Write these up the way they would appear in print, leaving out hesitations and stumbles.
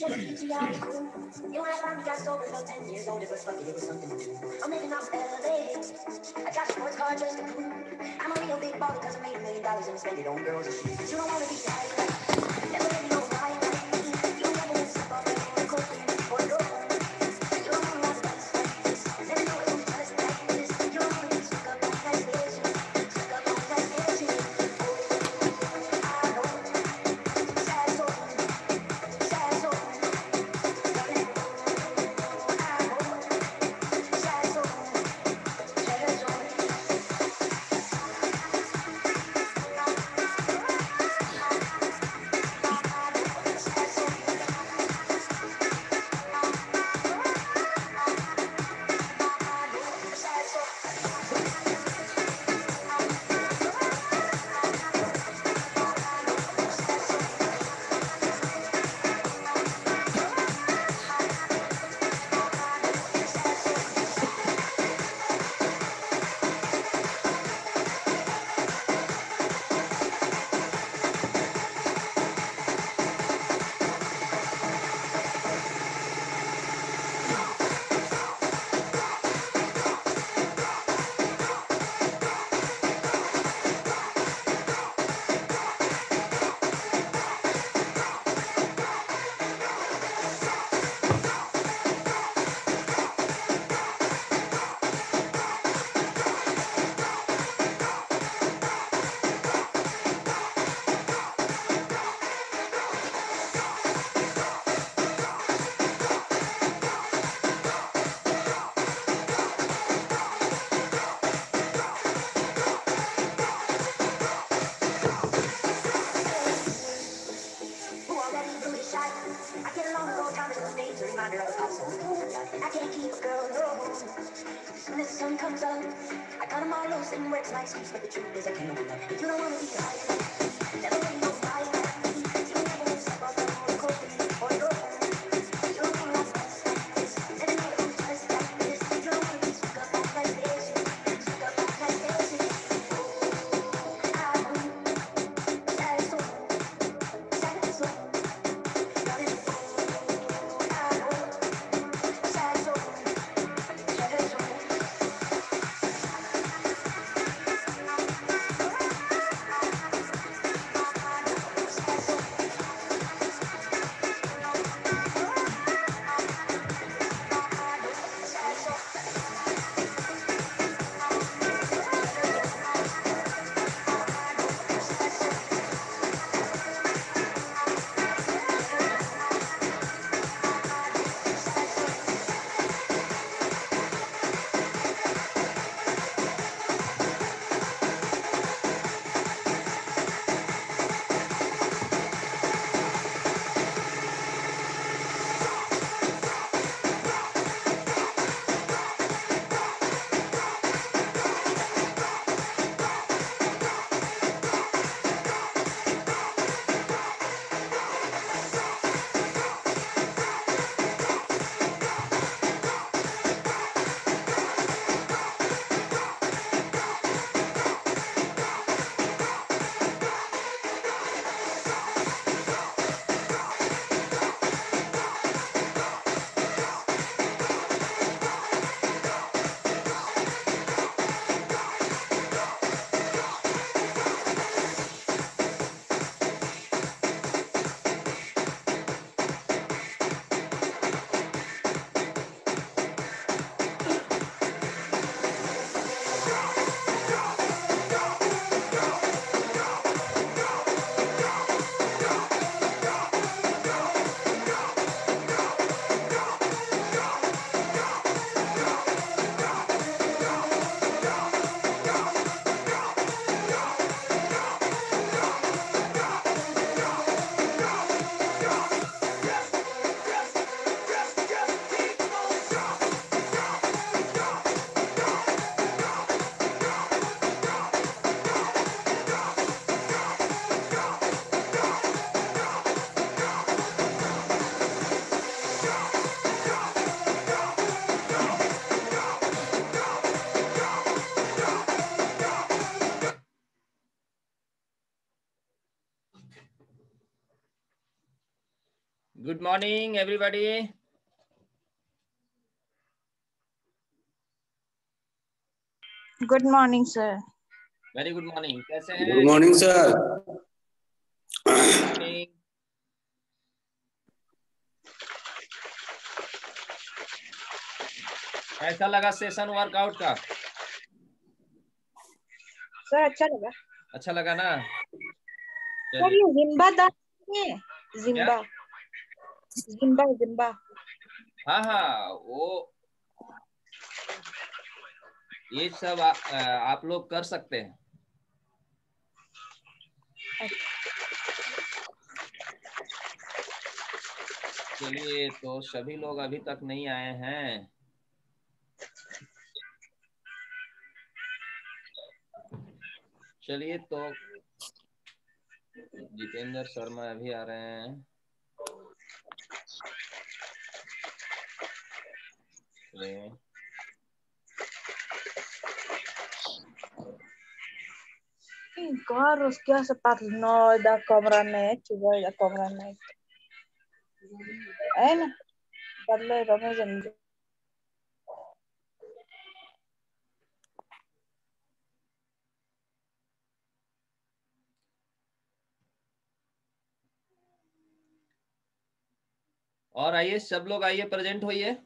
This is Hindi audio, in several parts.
You and I got sober about 10 years old, it was fucking, it was something to do. I'm living off LA. I drive sports car just to prove I'm a real big baller cause I made $1 million and spend it on girls and shoes. But you don't wanna be like that. Never really know why like me. You never been sick off the cocaine or go. You don't wanna ride the bus like this. Never know it was just like this. You don't wanna be stuck up on that station. Stuck up on that station. I know. Sad soul. Sad soul. I get along with all timers on stage, a reminder of a pop song. I can't keep a girl, no. Soon as the sun comes up, I cut them all loose and works like excuse, but the truth is I can't open up. If you don't wanna be high, never really know why. You never want to step off the cocaine or go. You don't wanna ride the bus like this. Never know it was just like this. You don't wanna be stuck up on that station. Stuck up on that station. I know, sad soul, sad soul. Good morning, everybody. Good morning, sir. Very good morning. कैसे हैं? Good morning, sir. Good morning. कैसा लगा सेशन वर्कआउट का? सर अच्छा लगा। अच्छा लगा ना? सर ये जिम्बा दांत है, जिम्बा जिम्बा जिम्बा। हाँ हाँ, वो ये सब आप लोग कर सकते हैं। चलिए, तो सभी लोग अभी तक नहीं आए हैं। चलिए, तो जितेंद्र शर्मा अभी आ रहे हैं। Harus dia separno da kameranet, coba da kameranet. Enak, padle rame jandi. और आइए, सब लोग आइए, प्रेजेंट होइए।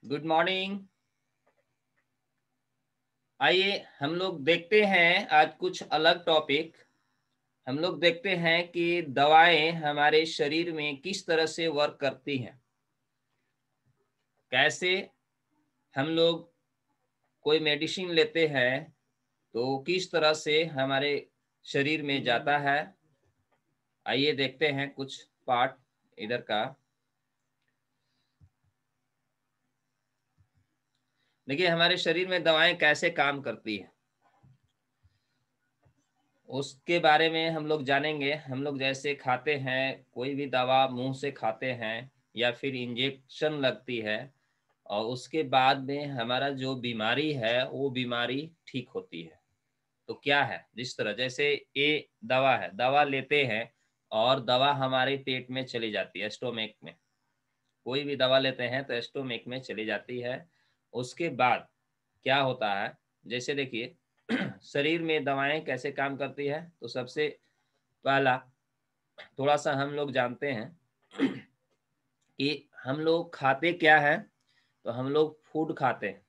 Good morning. आइए हम लोग देखते हैं आज कुछ अलग टॉपिक। हम लोग देखते हैं कि दवाएं हमारे शरीर में किस तरह से वर्क करती हैं, कैसे हम लोग कोई मेडिसिन लेते हैं तो किस तरह से हमारे शरीर में जाता है। आइए देखते हैं कुछ पार्ट इधर का। देखिए, हमारे शरीर में दवाएं कैसे काम करती है उसके बारे में हम लोग जानेंगे। हम लोग जैसे खाते हैं, कोई भी दवा मुंह से खाते हैं या फिर इंजेक्शन लगती है, और उसके बाद में हमारा जो बीमारी है वो बीमारी ठीक होती है। तो क्या है, जिस तरह जैसे ये दवा है, दवा लेते हैं और दवा हमारे पेट में चली जाती है, स्टोमेक में। कोई भी दवा लेते हैं तो स्टोमेक में चली जाती है। उसके बाद क्या होता है, जैसे देखिए शरीर में दवाएं कैसे काम करती है। तो सबसे पहला थोड़ा सा हम लोग जानते हैं कि हम लोग खाते क्या है। तो हम लोग फूड खाते हैं।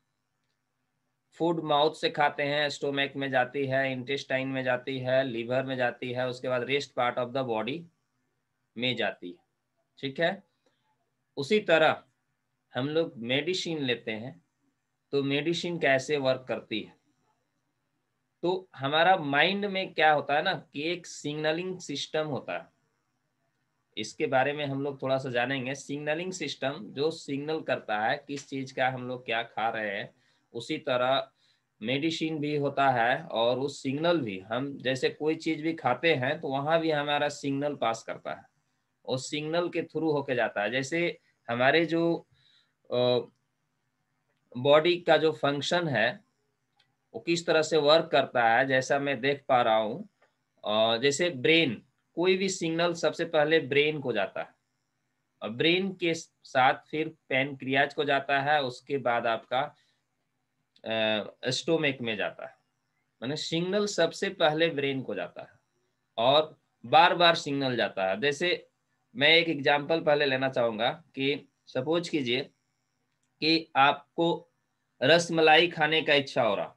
फूड माउथ से खाते हैं, स्टोमैक में जाती है, इंटेस्टाइन में जाती है, लीवर में जाती है, उसके बाद rest part of the body में जाती है। ठीक है। उसी तरह हम लोग मेडिसिन लेते हैं तो मेडिसिन कैसे वर्क करती है। तो हमारा माइंड में क्या होता है ना कि एक सिग्नलिंग सिस्टम होता है, इसके बारे में हम लोग थोड़ा सा जानेंगे। सिग्नलिंग सिस्टम जो सिग्नल करता है किस चीज का हम लोग क्या खा रहे हैं, उसी तरह मेडिसिन भी होता है और उस सिग्नल भी हम जैसे कोई चीज भी खाते हैं तो वहां भी हमारा सिग्नल पास करता है और सिग्नल के थ्रू होके जाता है। जैसे हमारे जो बॉडी का जो फंक्शन है वो किस तरह से वर्क करता है, जैसा मैं देख पा रहा हूँ, जैसे ब्रेन, कोई भी सिग्नल सबसे पहले ब्रेन को जाता है और ब्रेन के साथ फिर पैनक्रियाज को जाता है, उसके बाद आपका स्टोमिक में जाता है। माने सिग्नल सबसे पहले ब्रेन को जाता है और बार बार सिग्नल जाता है। जैसे मैं एक एग्जांपल पहले लेना चाहूंगा कि सपोज कीजिए कि आपको रसमलाई खाने का इच्छा हो रहा,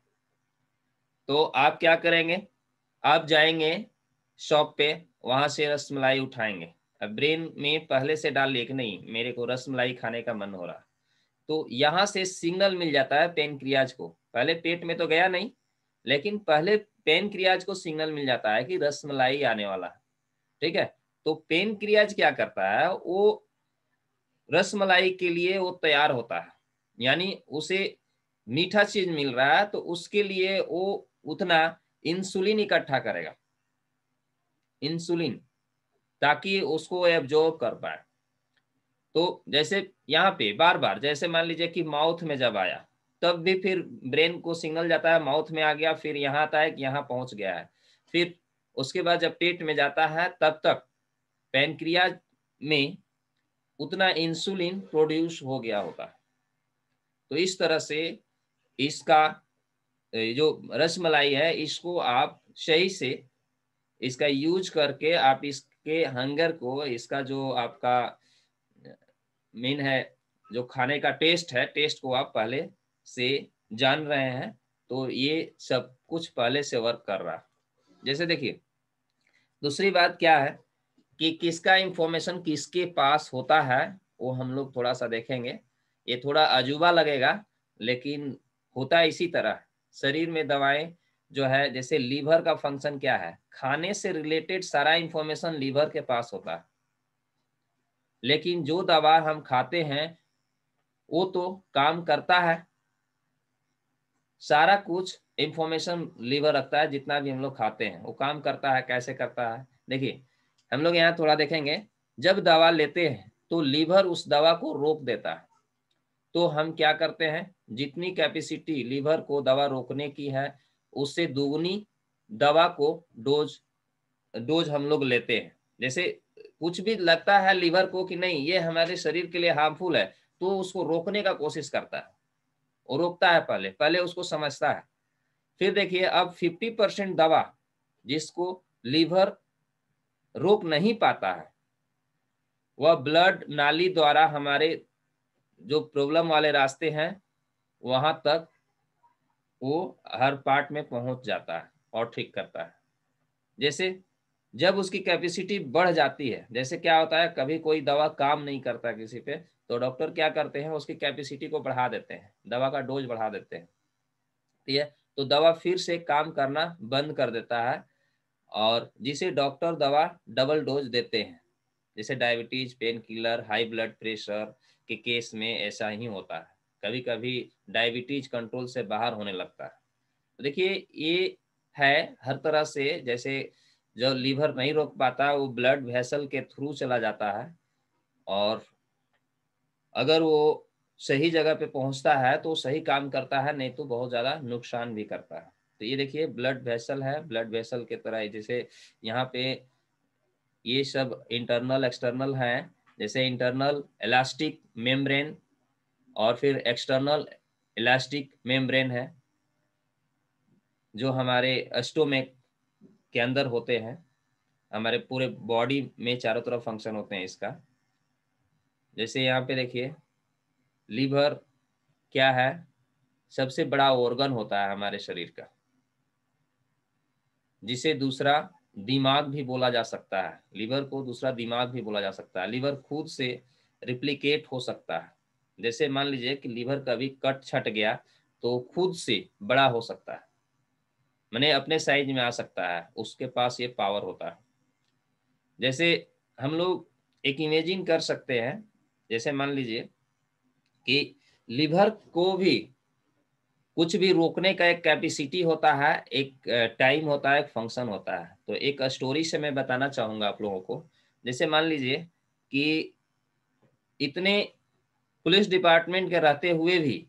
तो आप क्या करेंगे, आप जाएंगे शॉप पे, वहां से रसमलाई उठाएंगे। अब ब्रेन में पहले से डाल लिए कि नहीं मेरे को रसमलाई खाने का मन हो रहा, तो यहाँ से सिग्नल मिल जाता है पेनक्रियाज को। पहले पेट में तो गया नहीं, लेकिन पहले पेनक्रियाज को सिग्नल मिल जाता है कि रसमलाई आने वाला है। ठीक है, तो पेनक्रियाज क्या करता है, वो रसमलाई के लिए वो तैयार होता है, यानी उसे मीठा चीज मिल रहा है तो उसके लिए वो उतना इंसुलिन इकट्ठा करेगा, इंसुलिन, ताकि उसको एब्जॉर्ब कर पाए। तो जैसे यहाँ पे बार बार, जैसे मान लीजिए कि माउथ में जब आया तब भी फिर ब्रेन को सिग्नल जाता है, माउथ में आ गया, फिर यहाँ आता है कि यहाँ पहुंच गया है, फिर उसके बाद जब पेट में जाता है तब तक पैनक्रियाज में उतना इंसुलिन प्रोड्यूस हो गया होता है। तो इस तरह से इसका जो रसमलाई है इसको आप सही से इसका यूज करके आप इसके हंगर को, इसका जो आपका मेन है जो खाने का टेस्ट है, टेस्ट को आप पहले से जान रहे हैं, तो ये सब कुछ पहले से वर्क कर रहा है। जैसे देखिए दूसरी बात क्या है कि किसका इंफॉर्मेशन किसके पास होता है, वो हम लोग थोड़ा सा देखेंगे। ये थोड़ा अजूबा लगेगा लेकिन होता इसी तरह। शरीर में दवाएं जो है, जैसे लीवर का फंक्शन क्या है, खाने से रिलेटेड सारा इंफॉर्मेशन लीवर के पास होता है, लेकिन जो दवा हम खाते हैं वो तो काम करता है, सारा कुछ इंफॉर्मेशन लीवर रखता है, जितना भी हम लोग खाते हैं वो काम करता है। कैसे करता है देखिए, हम लोग यहाँ थोड़ा देखेंगे। जब दवा लेते हैं तो लीवर उस दवा को रोक देता है, तो हम क्या करते हैं, जितनी कैपेसिटी लीवर को दवा रोकने की है उससे दुगनी दवा को डोज डोज हम लोग लेते हैं। जैसे कुछ भी लगता है लीवर को कि नहीं ये हमारे शरीर के लिए हार्मफुल है, तो उसको रोकने का कोशिश करता है, वो रोकता है, पहले पहले उसको समझता है। फिर देखिए अब 50% दवा जिसको लीवर रोक नहीं पाता है, वह ब्लड नाली द्वारा हमारे जो प्रॉब्लम वाले रास्ते हैं वहां तक वो हर पार्ट में पहुंच जाता है और ठीक करता है। जैसे जब उसकी कैपेसिटी बढ़ जाती है, जैसे क्या होता है कभी कोई दवा काम नहीं करता किसी पे, तो डॉक्टर क्या करते हैं उसकी कैपेसिटी को बढ़ा देते हैं, दवा का डोज बढ़ा देते हैं। ठीक है, तो दवा फिर से काम करना बंद कर देता है और जिसे डॉक्टर दवा डबल डोज देते हैं। जैसे diabetes, pain killer, high blood pressure के केस में ऐसा ही होता है। कभी कभी डायबिटीज कंट्रोल से बाहर होने लगता है। तो देखिए ये है हर तरह से, जैसे जो लीवर नहीं रोक पाता वो ब्लड वेसल के थ्रू चला जाता है, और अगर वो सही जगह पे पहुंचता है तो सही काम करता है, नहीं तो बहुत ज्यादा नुकसान भी करता है। तो ये देखिए ब्लड वेसल है, ब्लड वेसल के तरह जैसे यहाँ पे ये सब इंटरनल एक्सटर्नल हैं। जैसे इंटरनल इलास्टिक मेम्ब्रेन और फिर एक्सटर्नल इलास्टिक मेम्ब्रेन है जो हमारे स्टोमेक के अंदर होते हैं। हमारे पूरे बॉडी में चारों तरफ फंक्शन होते हैं इसका। जैसे यहाँ पे देखिए लीवर क्या है, सबसे बड़ा ऑर्गन होता है हमारे शरीर का, जिसे दूसरा दिमाग भी बोला जा सकता है। लीवर को दूसरा दिमाग भी बोला जा सकता है। लीवर खुद से रिप्लिकेट हो सकता है। जैसे मान लीजिए कि लीवर कभी कट छट गया तो खुद से बड़ा हो सकता है, माने अपने साइज में आ सकता है, उसके पास ये पावर होता है। जैसे हम लोग एक इमेजिन कर सकते हैं, जैसे मान लीजिए कि लिवर को भी कुछ भी रोकने का एक कैपेसिटी होता है, एक टाइम होता है, एक फंक्शन होता है। तो एक स्टोरी से मैं बताना चाहूंगा आप लोगों को। जैसे मान लीजिए कि इतने पुलिस डिपार्टमेंट के रहते हुए भी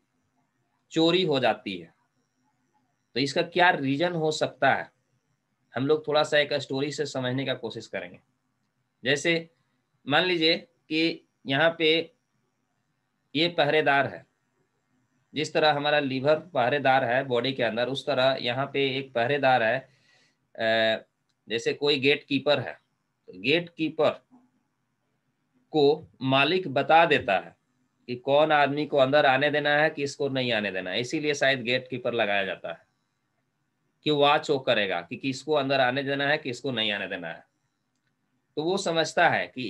चोरी हो जाती है, तो इसका क्या रीजन हो सकता है, हम लोग थोड़ा सा एक स्टोरी से समझने का कोशिश करेंगे। जैसे मान लीजिए कि यहाँ पे ये पहरेदार है, जिस तरह हमारा लीवर पहरेदार है बॉडी के अंदर, उस तरह यहाँ पे एक पहरेदार है। जैसे कोई गेट कीपर है, तो गेट कीपर को मालिक बता देता है कि कौन आदमी को अंदर आने देना है, किसको नहीं आने देना है। इसीलिए शायद गेट कीपर लगाया जाता है कि वॉच वो करेगा कि किसको अंदर आने देना है, किसको नहीं आने देना है। तो वो समझता है कि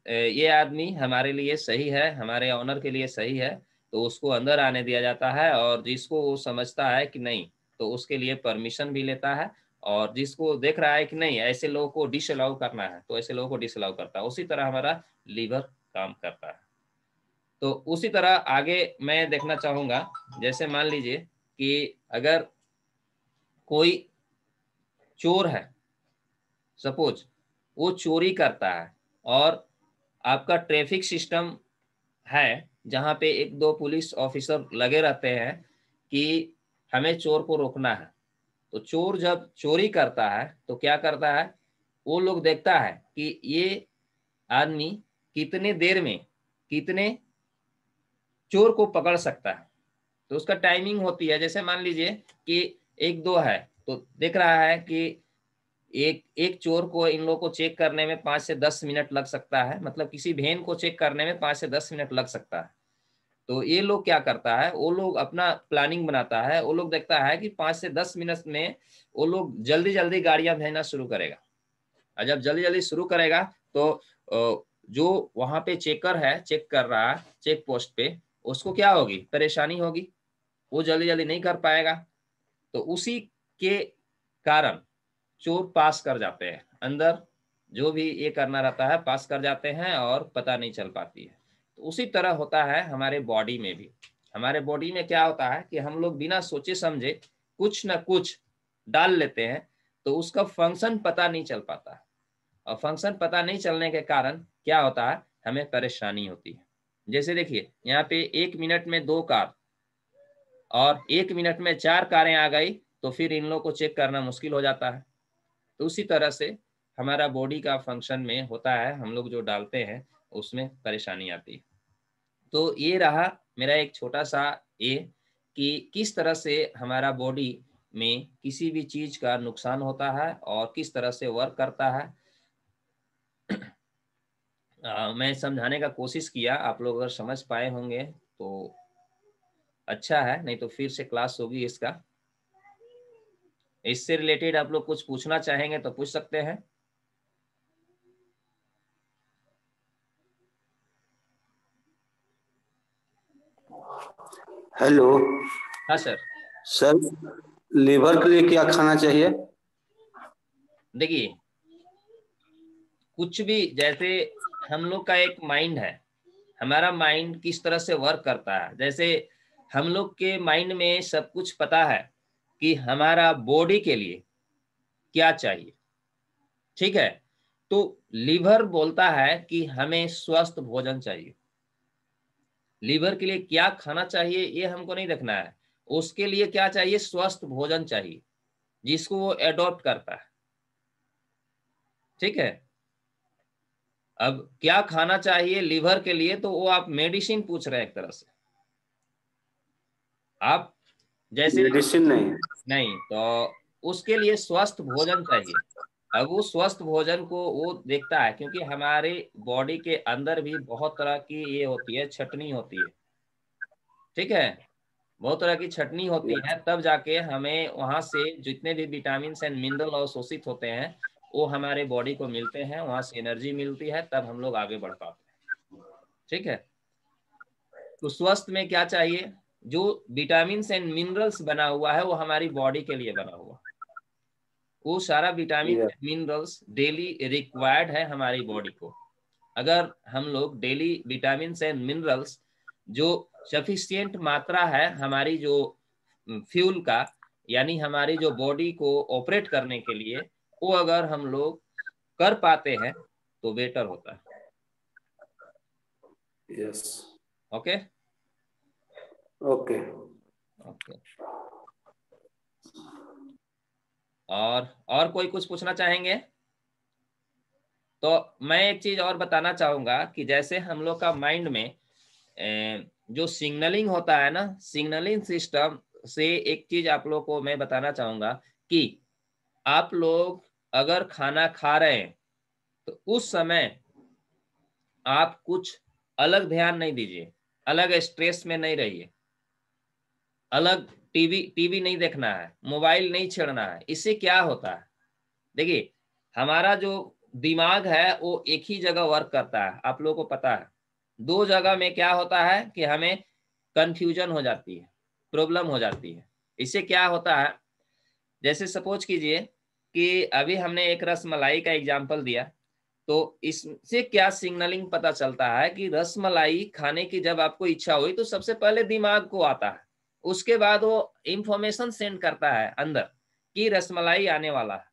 ये आदमी हमारे लिए सही है, हमारे ऑनर के लिए सही है, तो उसको अंदर आने दिया जाता है। और जिसको वो समझता है कि नहीं, तो उसके लिए परमिशन भी लेता है। और जिसको देख रहा है कि नहीं, ऐसे लोगों को डिसअलाउ करना है, तो ऐसे लोगों को डिसअलाउ करता है। उसी तरह हमारा लीवर काम करता है। तो उसी तरह आगे मैं देखना चाहूंगा। जैसे मान लीजिए कि अगर कोई चोर है, सपोज वो चोरी करता है, और आपका ट्रैफिक सिस्टम है जहाँ पे एक दो पुलिस ऑफिसर लगे रहते हैं कि हमें चोर को रोकना है। तो चोर जब चोरी करता है तो क्या करता है, वो लोग देखता है कि ये आदमी कितने देर में कितने चोर को पकड़ सकता है। तो उसका टाइमिंग होती है। जैसे मान लीजिए कि एक दो है, तो देख रहा है कि एक एक चोर को इन लोगों को चेक करने में 5 से 10 मिनट लग सकता है, मतलब किसी भेन को चेक करने में 5 से 10 मिनट लग सकता है। तो ये लोग क्या करता है, वो लोग अपना प्लानिंग बनाता है। वो लोग देखता है कि 5 से 10 मिनट में वो लोग जल्दी जल्दी गाड़ियां भेजना शुरू करेगा। और जब जल्दी जल्दी शुरू करेगा तो जो वहां पे चेकर है, चेक कर रहा है चेक पोस्ट पे, उसको क्या होगी, परेशानी होगी, वो जल्दी जल्दी नहीं कर पाएगा। तो उसी के कारण चोर पास कर जाते हैं अंदर, जो भी ये करना रहता है पास कर जाते हैं और पता नहीं चल पाती है। तो उसी तरह होता है हमारे बॉडी में भी। हमारे बॉडी में क्या होता है कि हम लोग बिना सोचे समझे कुछ ना कुछ डाल लेते हैं, तो उसका फंक्शन पता नहीं चल पाता है। और फंक्शन पता नहीं चलने के कारण क्या होता है, हमें परेशानी होती है। जैसे देखिए यहाँ पे 1 मिनट में 2 कार और 1 मिनट में 4 कारें आ गई, तो फिर इन लोगों को चेक करना मुश्किल हो जाता है। तो उसी तरह से हमारा बॉडी का फंक्शन में होता है, हम लोग जो डालते हैं उसमें परेशानी आती है। तो ये रहा मेरा एक छोटा सा ये कि किस तरह से हमारा बॉडी में किसी भी चीज का नुकसान होता है और किस तरह से वर्क करता है। मैं समझाने का कोशिश किया, आप लोग अगर समझ पाए होंगे तो अच्छा है, नहीं तो फिर से क्लास होगी इसका। इससे रिलेटेड आप लोग कुछ पूछना चाहेंगे तो पूछ सकते हैं। हेलो हाँ सर। सर, लीवर के लिए क्या खाना चाहिए? देखिए कुछ भी, जैसे हम लोग का एक माइंड है, हमारा माइंड किस तरह से वर्क करता है। जैसे हम लोग के माइंड में सब कुछ पता है कि हमारा बॉडी के लिए क्या चाहिए, ठीक है। तो लीवर बोलता है कि हमें स्वस्थ भोजन चाहिए। लीवर के लिए क्या खाना चाहिए ये हमको नहीं देखना है, उसके लिए क्या चाहिए, स्वस्थ भोजन चाहिए जिसको वो एडॉप्ट करता है, ठीक है। अब क्या खाना चाहिए लीवर के लिए, तो वो आप मेडिसिन पूछ रहे हैं एक तरह से। आप जैसे मेडिसिन नहीं। नहीं, तो उसके लिए स्वस्थ भोजन चाहिए। अब वो स्वस्थ भोजन को वो देखता है, क्योंकि हमारे बॉडी के अंदर भी बहुत तरह की ये होती है, छटनी होती है, ठीक है। बहुत तरह की छटनी होती है, तब जाके हमें वहां से जितने भी विटामिन एंड मिनरल अवशोषित होते हैं वो हमारे बॉडी को मिलते हैं, वहां से एनर्जी मिलती है, तब हम लोग आगे बढ़ पाते हैं, ठीक है। तो स्वस्थ में क्या चाहिए, जो विटामिन एंड मिनरल्स बना हुआ है वो हमारी बॉडी के लिए बना हुआ, वो सारा विटामिन मिनरल्स डेली रिक्वायर्ड है हमारी बॉडी को। अगर हम लोग डेली विटामिन एंड मिनरल्स जो सफिशिएंट मात्रा है हमारी जो फ्यूल का, यानी हमारी जो बॉडी को ऑपरेट करने के लिए, वो अगर हम लोग कर पाते हैं तो बेटर होता है। यस। Okay okay. ओके। और कोई कुछ पूछना चाहेंगे? तो मैं एक चीज और बताना चाहूंगा कि जैसे हम लोग का माइंड में जो सिग्नलिंग होता है ना, सिग्नलिंग सिस्टम से एक चीज आप लोग को मैं बताना चाहूंगा कि आप लोग अगर खाना खा रहे हैं तो उस समय आप कुछ अलग ध्यान नहीं दीजिए, अलग स्ट्रेस में नहीं रहिए, अलग टीवी नहीं देखना है, मोबाइल नहीं छेड़ना है। इससे क्या होता है, देखिए हमारा जो दिमाग है वो एक ही जगह वर्क करता है, आप लोगों को पता है। दो जगह में क्या होता है कि हमें कंफ्यूजन हो जाती है, प्रॉब्लम हो जाती है। इससे क्या होता है, जैसे सपोज कीजिए कि अभी हमने एक रसमलाई का एग्जाम्पल दिया, तो इससे क्या सिग्नलिंग पता चलता है कि रसमलाई खाने की जब आपको इच्छा हुई तो सबसे पहले दिमाग को आता है, उसके बाद वो इंफॉर्मेशन सेंड करता है अंदर कि रसमलाई आने वाला है।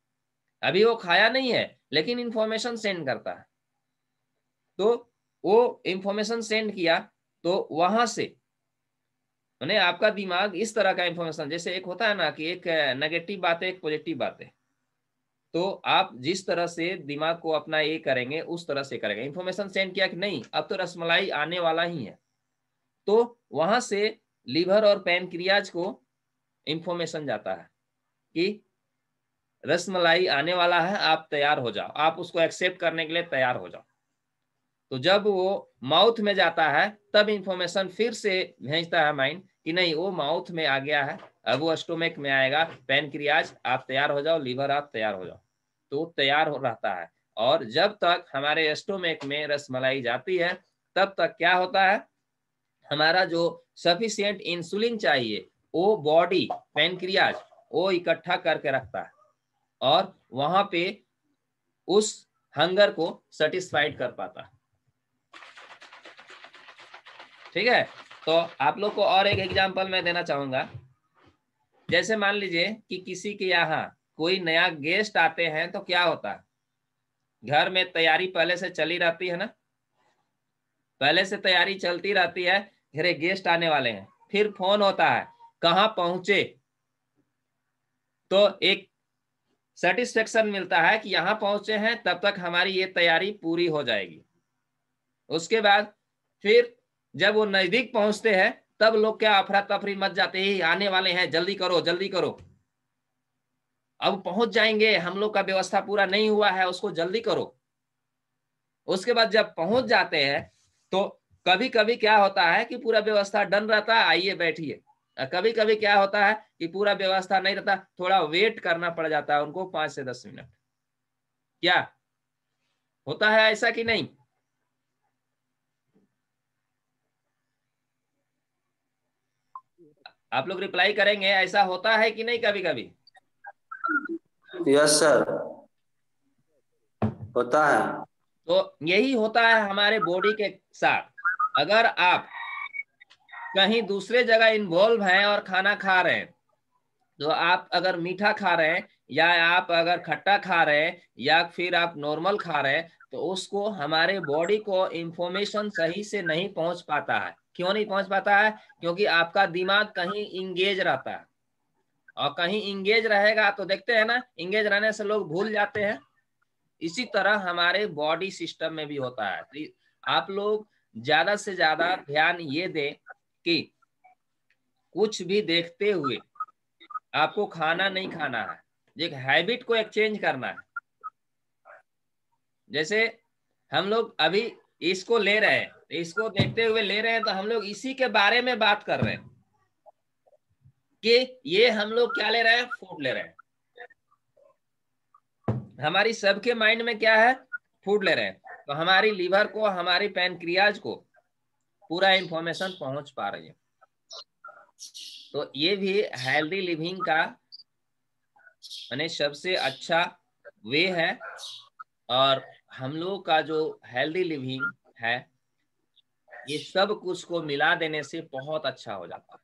अभी वो खाया नहीं है लेकिन इंफॉर्मेशन सेंड करता है। तो वो इंफॉर्मेशन सेंड किया तो वहां से मैंने आपका दिमाग इस तरह का इंफॉर्मेशन, जैसे एक होता है ना कि एक नेगेटिव बात है एक पॉजिटिव बात है, तो आप जिस तरह से दिमाग को अपना ये करेंगे उस तरह से करेंगे। इंफॉर्मेशन सेंड किया कि नहीं अब तो रसमलाई आने वाला ही है, तो वहां से लीवर और पैनक्रियाज को इंफॉर्मेशन जाता है कि रसमलाई आने वाला है, आप तैयार हो जाओ, आप उसको एक्सेप्ट करने के लिए तैयार हो जाओ। तो जब वो माउथ में जाता है तब इंफॉर्मेशन फिर से भेजता है माइंड कि नहीं वो माउथ में आ गया है, अब वो स्टोमक में आएगा, पैनक्रियाज आप तैयार हो जाओ, लीवर आप तैयार हो जाओ। तो तैयार हो रहता है। और जब तक हमारे स्टोमक में रसमलाई जाती है तब तक क्या होता है, हमारा जो सफिशिएंट इंसुलिन चाहिए वो बॉडी पैनक्रियाज वो इकट्ठा करके रखता है और वहां पे उस हंगर को सेटिस्फाइड कर पाता है। ठीक है, तो आप लोग को और एक एग्जांपल मैं देना चाहूंगा। जैसे मान लीजिए कि किसी के यहाँ कोई नया गेस्ट आते हैं तो क्या होता है, घर में तैयारी पहले से चली रहती है ना, पहले से तैयारी चलती रहती है, घरे गेस्ट आने वाले हैं, फिर फोन होता है कहाँ पहुंचे, तो एक सेटिस्फेक्शन मिलता है कि यहाँ पहुंचे हैं तब तक हमारी ये तैयारी पूरी हो जाएगी। उसके बाद फिर जब वो नजदीक पहुंचते हैं तब लोग क्या अफरा तफरी मच जाते हैं, आने वाले हैं जल्दी करो जल्दी करो, अब पहुंच जाएंगे, हम लोग का व्यवस्था पूरा नहीं हुआ है उसको जल्दी करो। उसके बाद जब पहुंच जाते हैं तो कभी कभी क्या होता है कि पूरा व्यवस्था डन रहता है, आइए बैठिए। कभी कभी क्या होता है कि पूरा व्यवस्था नहीं रहता, थोड़ा वेट करना पड़ जाता है उनको 5 से 10 मिनट। क्या होता है ऐसा कि नहीं? आप लोग रिप्लाई करेंगे, ऐसा होता है कि नहीं कभी कभी? यस सर, होता है। तो यही होता है हमारे बॉडी के साथ। अगर आप कहीं दूसरे जगह इन्वॉल्व हैं और खाना खा रहे हैं, तो आप अगर मीठा खा रहे हैं या आप अगर खट्टा खा रहे हैं या फिर आप नॉर्मल खा रहे हैं, तो उसको हमारे बॉडी को इंफॉर्मेशन सही से नहीं पहुंच पाता है। क्यों नहीं पहुंच पाता है? क्योंकि आपका दिमाग कहीं इंगेज रहता है, और कहीं इंगेज रहेगा तो देखते हैं ना, इंगेज रहने से लोग भूल जाते हैं। इसी तरह हमारे बॉडी सिस्टम में भी होता है। तो आप लोग ज्यादा से ज्यादा ध्यान ये दें कि कुछ भी देखते हुए आपको खाना नहीं खाना है, एक हैबिट को एक्सचेंज करना है। जैसे हम लोग अभी इसको ले रहे हैं, इसको देखते हुए ले रहे हैं, तो हम लोग इसी के बारे में बात कर रहे हैं कि ये हम लोग क्या ले रहे हैं, फूड ले रहे हैं। हमारी सबके माइंड में क्या है, फूड ले रहे हैं। तो हमारी लीवर को, हमारी पैनक्रियाज को पूरा इंफॉर्मेशन पहुंच पा रही है। तो ये भी हेल्दी लिविंग का माने सबसे अच्छा वे है। और हम लोग का जो हेल्दी लिविंग है ये सब कुछ को मिला देने से बहुत अच्छा हो जाता है।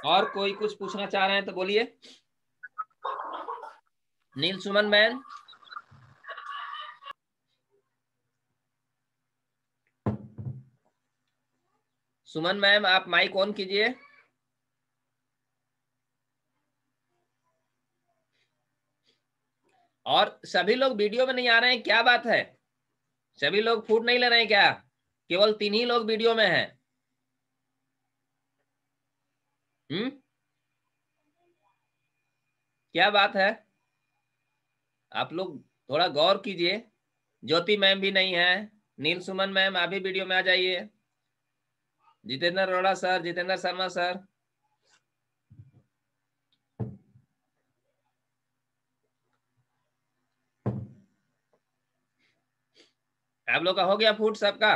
और कोई कुछ पूछना चाह रहे हैं तो बोलिए। नील सुमन मैन। सुमन मैम आप माइक ऑन कीजिए। और सभी लोग वीडियो में नहीं आ रहे हैं, क्या बात है? सभी लोग फूड नहीं ले रहे हैं क्या? केवल 3 ही लोग वीडियो में हैं। क्या बात है? आप लोग थोड़ा गौर कीजिए। ज्योति मैम भी नहीं है। नील सुमन मैम आप भी वीडियो में आ जाइए। Jitendra Arora sir, Jitendra Sharma sir. आप लोग का हो गया फूड सबका?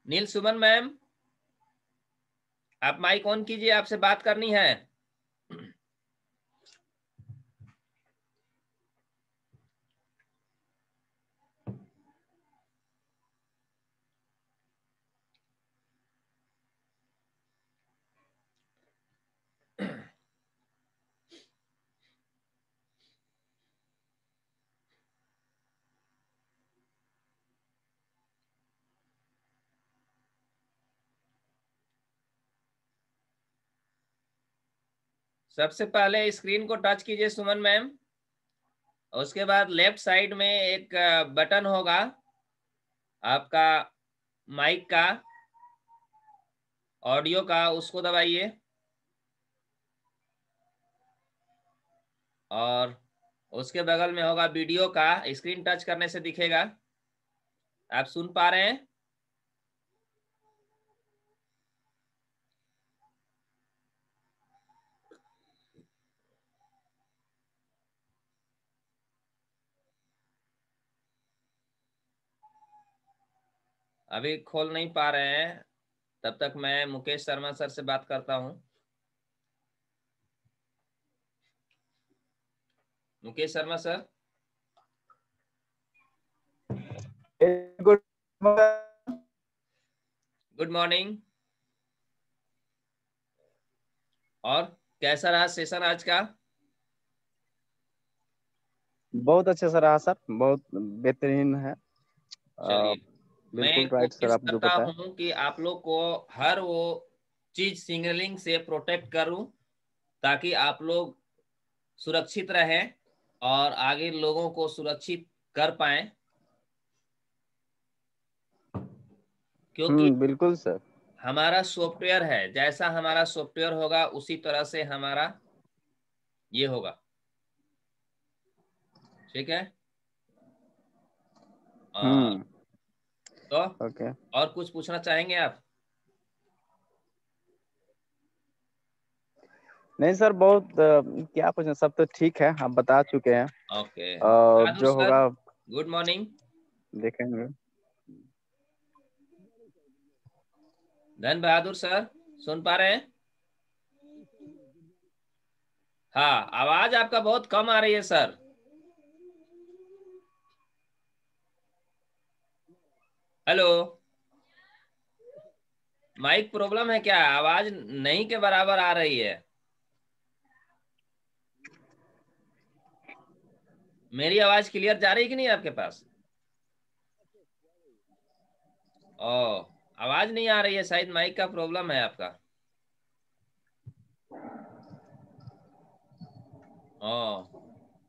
नील सुमन मैम आप माइक ऑन कीजिए, आपसे बात करनी है। सबसे पहले स्क्रीन को टच कीजिए सुमन मैम। उसके बाद लेफ्ट साइड में एक बटन होगा आपका माइक का, ऑडियो का, उसको दबाइए। और उसके बगल में होगा वीडियो का, स्क्रीन टच करने से दिखेगा। आप सुन पा रहे हैं? अभी खोल नहीं पा रहे हैं, तब तक मैं मुकेश शर्मा सर से बात करता हूं। Mukesh Sharma sir. Good good morning. और कैसा रहा सेशन आज का? बहुत अच्छे से रहा सर, बहुत बेहतरीन है। चलिए, बिल्कुल मैं राइट सर, कोशिश आप जो करता बताए। हूं कि आप लोग को हर वो चीज सिग्नलिंग से प्रोटेक्ट करूं ताकि आप लोग सुरक्षित रहें और आगे लोगों को सुरक्षित कर पाएं। क्योंकि बिल्कुल सर। हमारा सॉफ्टवेयर है, जैसा हमारा सॉफ्टवेयर होगा उसी तरह से हमारा ये होगा। ठीक है। और तो ओके। और कुछ पूछना चाहेंगे आप? नहीं सर, बहुत क्या पूछना, सब तो ठीक है, आप बता चुके हैं। ओके। बहादुर जो सर, होगा गुड मॉर्निंग। देखेंगे। धन बहादुर सर, सुन पा रहे हैं? हाँ, आवाज आपका बहुत कम आ रही है सर। हेलो, माइक प्रॉब्लम है क्या? आवाज नहीं के बराबर आ रही है। मेरी आवाज क्लियर जा रही है कि नहीं आपके पास? ओ, आवाज नहीं आ रही है, शायद माइक का प्रॉब्लम है आपका। ओ,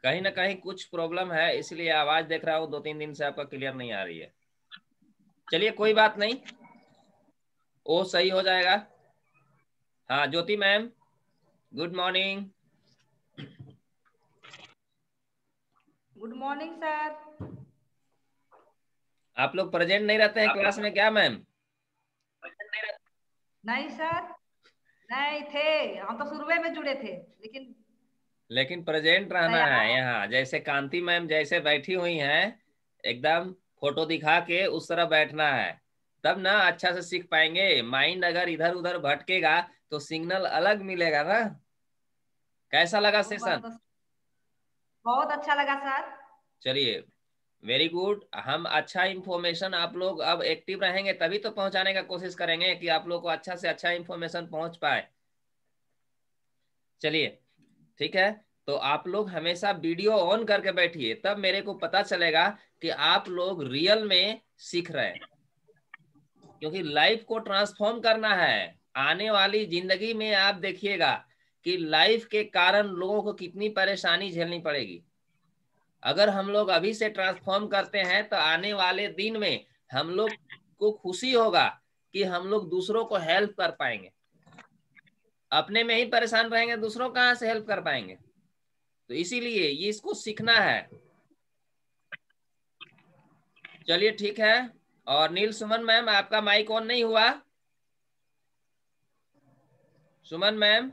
कहीं ना कहीं कुछ प्रॉब्लम है, इसलिए आवाज देख रहा हूँ 2-3 दिन से आपका क्लियर नहीं आ रही है। चलिए कोई बात नहीं, वो सही हो जाएगा। हाँ Jyoti ma'am, good morning. Good morning sir. आप लोग प्रेजेंट नहीं रहते हैं क्लास में क्या मैम? नहीं सर, नहीं थे, हम तो शुरुए में जुड़े थे, लेकिन लेकिन प्रेजेंट रहना है यहाँ, जैसे कांति मैम जैसे बैठी हुई हैं एकदम फोटो दिखा के उस तरह बैठना है, तब ना अच्छा से सीख पाएंगे। माइंड अगर इधर उधर भटकेगा तो सिग्नल अलग मिलेगा ना। कैसा लगा वो बात सेशन? तो बहुत अच्छा लगा सर। चलिए, वेरी गुड। हम अच्छा इंफॉर्मेशन आप लोग अब एक्टिव रहेंगे तभी तो पहुंचाने का कोशिश करेंगे कि आप लोग को अच्छा से अच्छा इंफॉर्मेशन पहुंच पाए। चलिए ठीक है, तो आप लोग हमेशा वीडियो ऑन करके बैठिए, तब मेरे को पता चलेगा कि आप लोग रियल में सीख रहे हैं। क्योंकि लाइफ को ट्रांसफॉर्म करना है। आने वाली जिंदगी में आप देखिएगा कि लाइफ के कारण लोगों को कितनी परेशानी झेलनी पड़ेगी। अगर हम लोग अभी से ट्रांसफॉर्म करते हैं तो आने वाले दिन में हम लोग को खुशी होगा कि हम लोग दूसरों को हेल्प कर पाएंगे। अपने में ही परेशान रहेंगे, दूसरों कहाँ से हेल्प कर पाएंगे? तो इसीलिए ये इसको सीखना है। चलिए ठीक है। और नील सुमन मैम, आपका माइक ऑन नहीं हुआ। सुमन मैम,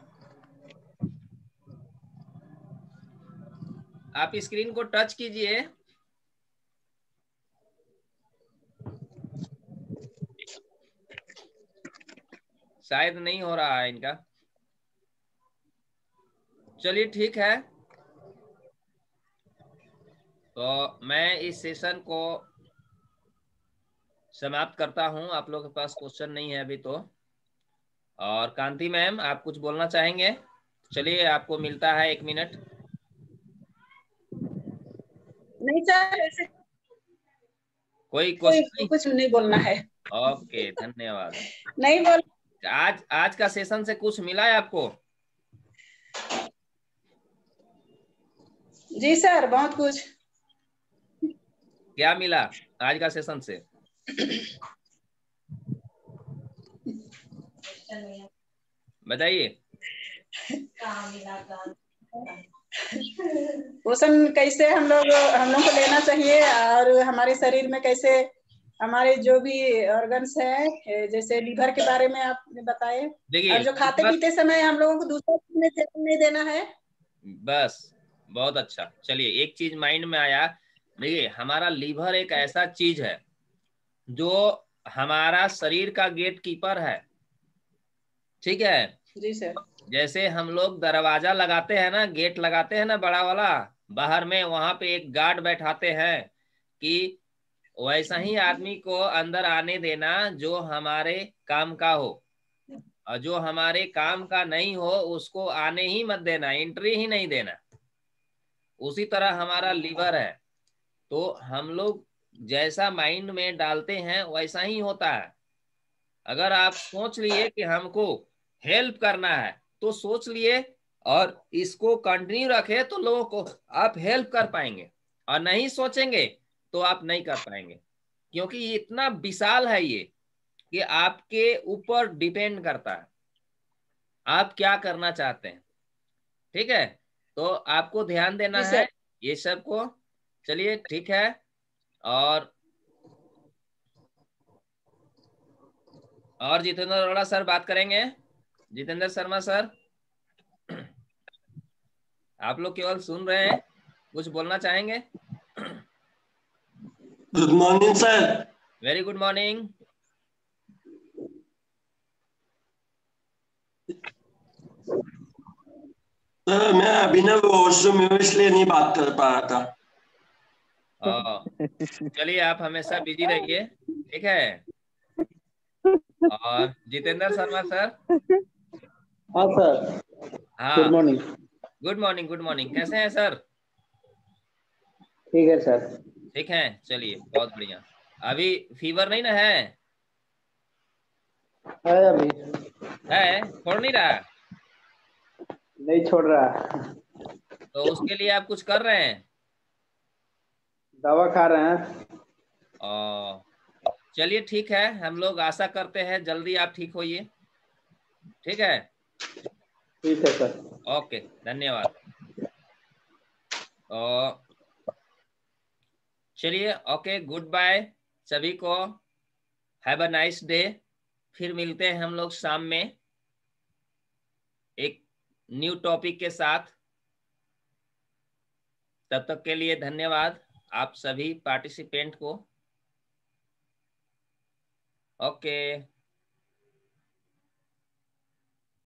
आप स्क्रीन को टच कीजिए। शायद नहीं हो रहा है इनका। चलिए ठीक है, तो मैं इस सेशन को समाप्त करता हूं। आप लोगों के पास क्वेश्चन नहीं है अभी तो। और कांति मैम, आप कुछ बोलना चाहेंगे? चलिए, आपको मिलता है 1 मिनट। नहीं सर, ऐसे कोई कोई क्वेश्चन नहीं? कुछ नहीं बोलना है। ओके, धन्यवाद। नहीं बोल। आज का सेशन से कुछ मिला है आपको? जी सर, बहुत कुछ। क्या मिला आज का सेशन से? बताइए। पोषण कैसे हम लोग को लेना चाहिए, और हमारे शरीर में कैसे हमारे जो भी ऑर्गन्स है, जैसे लीवर के बारे में आपने बताए। देखिए, और जो खाते पीते समय हम लोगों को दूसरा में ध्यान नहीं देना है। बस, बहुत अच्छा। चलिए, एक चीज माइंड में आया। देखिए, हमारा लीवर एक ऐसा चीज है जो हमारा शरीर का गेट कीपर है। ठीक है? जी सर। जैसे हम लोग दरवाजा लगाते हैं ना, गेट लगाते हैं ना बड़ा वाला, बाहर में वहां पे एक गार्ड बैठाते हैं कि वैसा ही आदमी को अंदर आने देना जो हमारे काम का हो, और जो हमारे काम का नहीं हो उसको आने ही मत देना, एंट्री ही नहीं देना। उसी तरह हमारा लीवर है। तो हम लोग जैसा माइंड में डालते हैं वैसा ही होता है। अगर आप सोच लिए कि हमको हेल्प करना है तो सोच लिए और इसको कंटिन्यू रखे तो लोगों को आप हेल्प कर पाएंगे, और नहीं सोचेंगे तो आप नहीं कर पाएंगे। क्योंकि ये इतना विशाल है ये कि आपके ऊपर डिपेंड करता है आप क्या करना चाहते हैं। ठीक है? तो आपको ध्यान देना जी है सर। ये सब को। चलिए ठीक है। और जितेंद्र अरोड़ा सर बात करेंगे। जितेंद्र शर्मा सर, आप लोग केवल सुन रहे हैं, कुछ बोलना चाहेंगे? Good morning sir. Very good morning. Sir मैं अभिनव वॉशरूम में, इसलिए नहीं बात कर पा रहा था। चलिए, आप हमेशा बिजी रहिए। ठीक है? और जितेंद्र शर्मा सर। हाँ सर, हाँ, good morning. Good morning. Good morning. कैसे हैं सर? ठीक है सर। ठीक है, चलिए, बहुत बढ़िया। अभी फीवर नहीं ना है? है अभी छोड़ नहीं रहा? नहीं छोड़ रहा, तो उसके लिए आप कुछ कर रहे हैं? दवा खा रहे हैं। चलिए ठीक है, हम लोग आशा करते हैं जल्दी आप ठीक होइए। ठीक है? ठीक है सर। ओके, धन्यवाद। चलिए, ओके, गुड बाय सभी को। Have a nice day. फिर मिलते हैं हम लोग शाम में एक न्यू टॉपिक के साथ। तब तक के लिए धन्यवाद आप सभी पार्टिसिपेंट को। ओके।